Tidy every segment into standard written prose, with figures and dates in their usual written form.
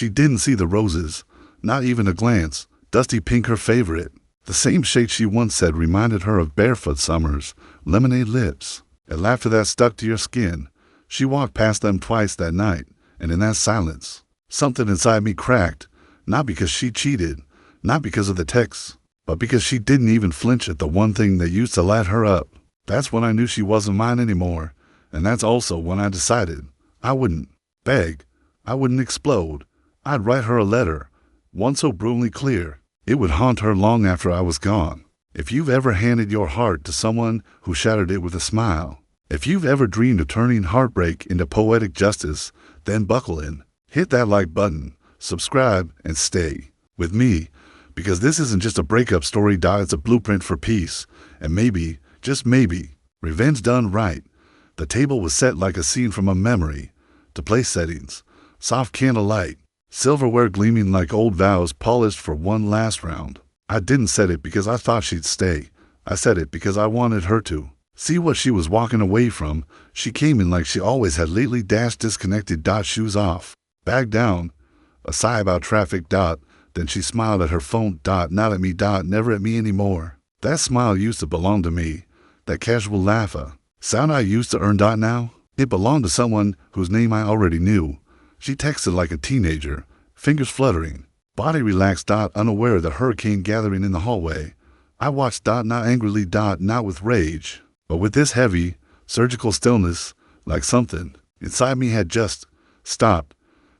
She didn't see the roses, not even a glance, dusty pink her favorite. The same shade she once said reminded her of barefoot summers, lemonade lips, a laughter that stuck to your skin. She walked past them twice that night, and in that silence, something inside me cracked, not because she cheated, not because of the texts, but because she didn't even flinch at the one thing that used to light her up. That's when I knew she wasn't mine anymore, and that's also when I decided I wouldn't beg, I wouldn't explode. I'd write her a letter, one so brutally clear, it would haunt her long after I was gone. If you've ever handed your heart to someone who shattered it with a smile, if you've ever dreamed of turning heartbreak into poetic justice, then buckle in, hit that like button, subscribe, and stay with me, because this isn't just a breakup story, it's a blueprint for peace, and maybe, just maybe, revenge done right. The table was set like a scene from a memory, to place settings, soft candlelight, silverware gleaming like old vows polished for one last round. I didn't set it because I thought she'd stay. I set it because I wanted her to see what she was walking away from. She came in like she always had lately, disconnected, shoes off, bag down, a sigh about traffic, then she smiled at her phone, not at me, never at me anymore. That smile used to belong to me, that casual laugh, sound I used to earn, now, it belonged to someone whose name I already knew. She texted like a teenager, fingers fluttering, body relaxed, unaware of the hurricane gathering in the hallway. I watched, not angrily, not with rage, but with this heavy, surgical stillness, like something inside me had just stopped.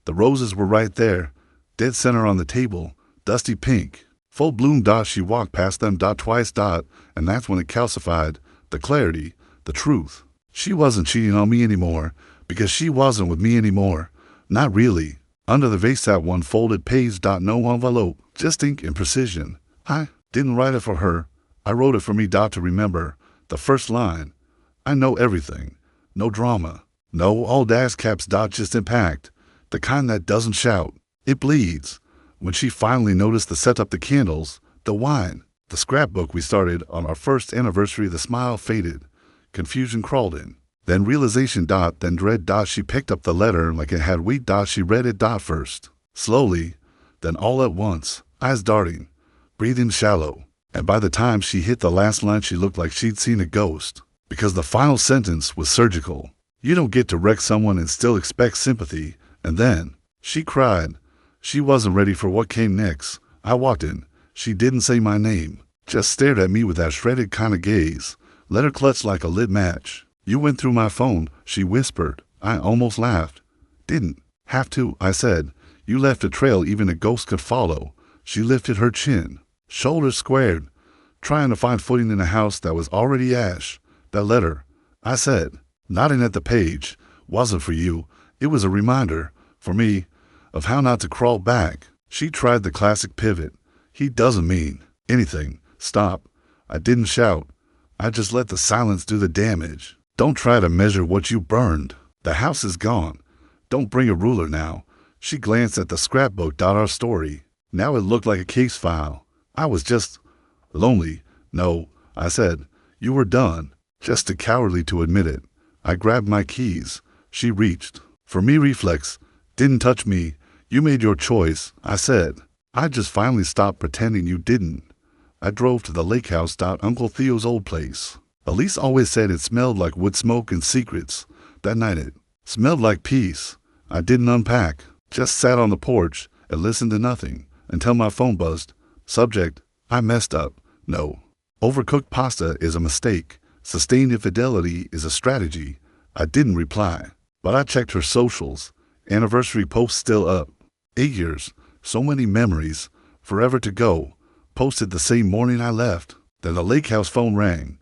The roses were right there, dead center on the table, dusty pink, full bloom. She walked past them, twice, and that's when it calcified, the clarity, the truth. She wasn't cheating on me anymore, because she wasn't with me anymore. Not really. Under the vase sat one folded page, no envelope, just ink and precision. I didn't write it for her. I wrote it for me, to remember. The first line. I know everything. No drama. No all dash caps, just impact. The kind that doesn't shout. It bleeds. When she finally noticed the setup, the candles, the wine, the scrapbook we started on our first anniversary, the smile faded. Confusion crawled in. Then realization, then dread. She picked up the letter like it had weight. She read it, first, slowly, then all at once, eyes darting, breathing shallow. And by the time she hit the last line, she looked like she'd seen a ghost, because the final sentence was surgical. You don't get to wreck someone and still expect sympathy. And then she cried. She wasn't ready for what came next. I walked in. She didn't say my name, just stared at me with that shredded kind of gaze, let her clutch like a lit match. You went through my phone, she whispered. I almost laughed. Didn't have to, I said. You left a trail even a ghost could follow. She lifted her chin, shoulders squared, trying to find footing in a house that was already ash. That letter, I said, nodding at the page, wasn't for you. It was a reminder, for me, of how not to crawl back. She tried the classic pivot. He doesn't mean anything. Stop. I didn't shout. I just let the silence do the damage. Don't try to measure what you burned. The house is gone. Don't bring a ruler now. She glanced at the scrapbook, our story. Now it looked like a case file. I was just lonely. No, I said. You were done. Just too cowardly to admit it. I grabbed my keys. She reached. For me, reflex. Didn't touch me. You made your choice, I said. I just finally stopped pretending you didn't. I drove to the lake house, Uncle Theo's old place. Elise always said it smelled like wood smoke and secrets. That night it smelled like peace. I didn't unpack, just sat on the porch and listened to nothing until my phone buzzed. Subject, I messed up. No. Overcooked pasta is a mistake. Sustained infidelity is a strategy. I didn't reply, but I checked her socials. Anniversary post still up. 8 years, so many memories, forever to go. Posted the same morning I left. Then the lake house phone rang.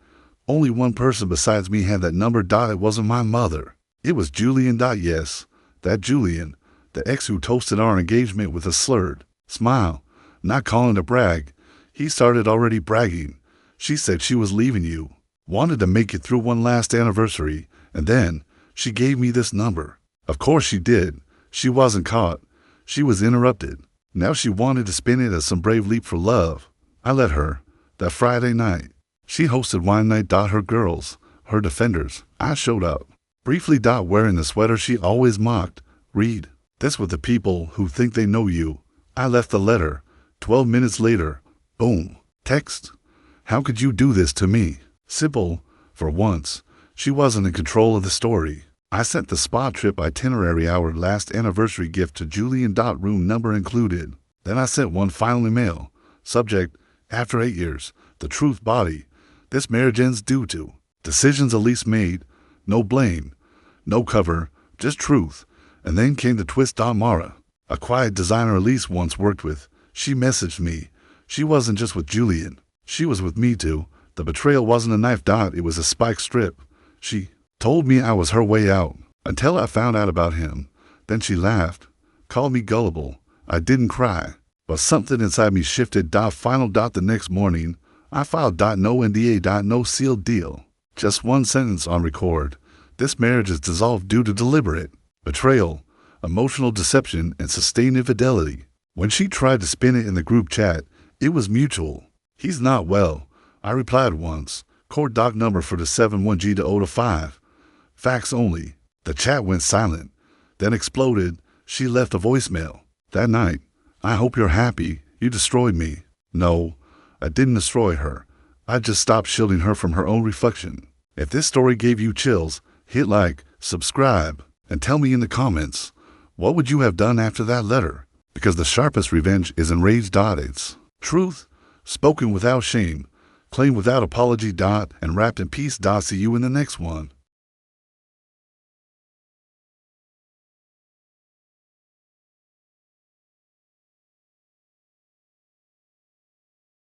Only one person besides me had that number. It wasn't my mother. It was Julian. Yes, that Julian, the ex who toasted our engagement with a slurred smile, not calling to brag. He started already bragging. She said she was leaving you, wanted to make it through one last anniversary, and then she gave me this number. Of course she did. She wasn't caught. She was interrupted. Now she wanted to spin it as some brave leap for love. I let her. That Friday night, she hosted wine night. Her girls, her defenders. I showed up. Briefly. Wearing the sweater she always mocked. Read. This with the people who think they know you. I left the letter. 12 minutes later, boom, text. How could you do this to me? Simple. For once, she wasn't in control of the story. I sent the spa trip itinerary, our last anniversary gift to Julian. Room number included. Then I sent one final email. Subject, after 8 years, the truth body. This marriage ends due to decisions Elise made. No blame, no cover, just truth. And then came the twist. Mara, a quiet designer Elise once worked with. She messaged me. She wasn't just with Julian. She was with me too. The betrayal wasn't a knife. It was a spike strip. She told me I was her way out until I found out about him. Then she laughed, called me gullible. I didn't cry, but something inside me shifted. Final. The next morning, I filed. No NDA. No sealed deal. Just one sentence on record. This marriage is dissolved due to deliberate betrayal, emotional deception, and sustained infidelity. When she tried to spin it in the group chat, it was mutual. He's not well, I replied once. Court doc number for the 71G to 0 to 5. Facts only. The chat went silent, then exploded. She left a voicemail. That night, I hope you're happy. You destroyed me. No, I didn't destroy her. I just stopped shielding her from her own reflection. If this story gave you chills, hit like, subscribe, and tell me in the comments, what would you have done after that letter? Because the sharpest revenge is enraged. It's truth, spoken without shame, claimed without apology. And wrapped in peace. See you in the next one.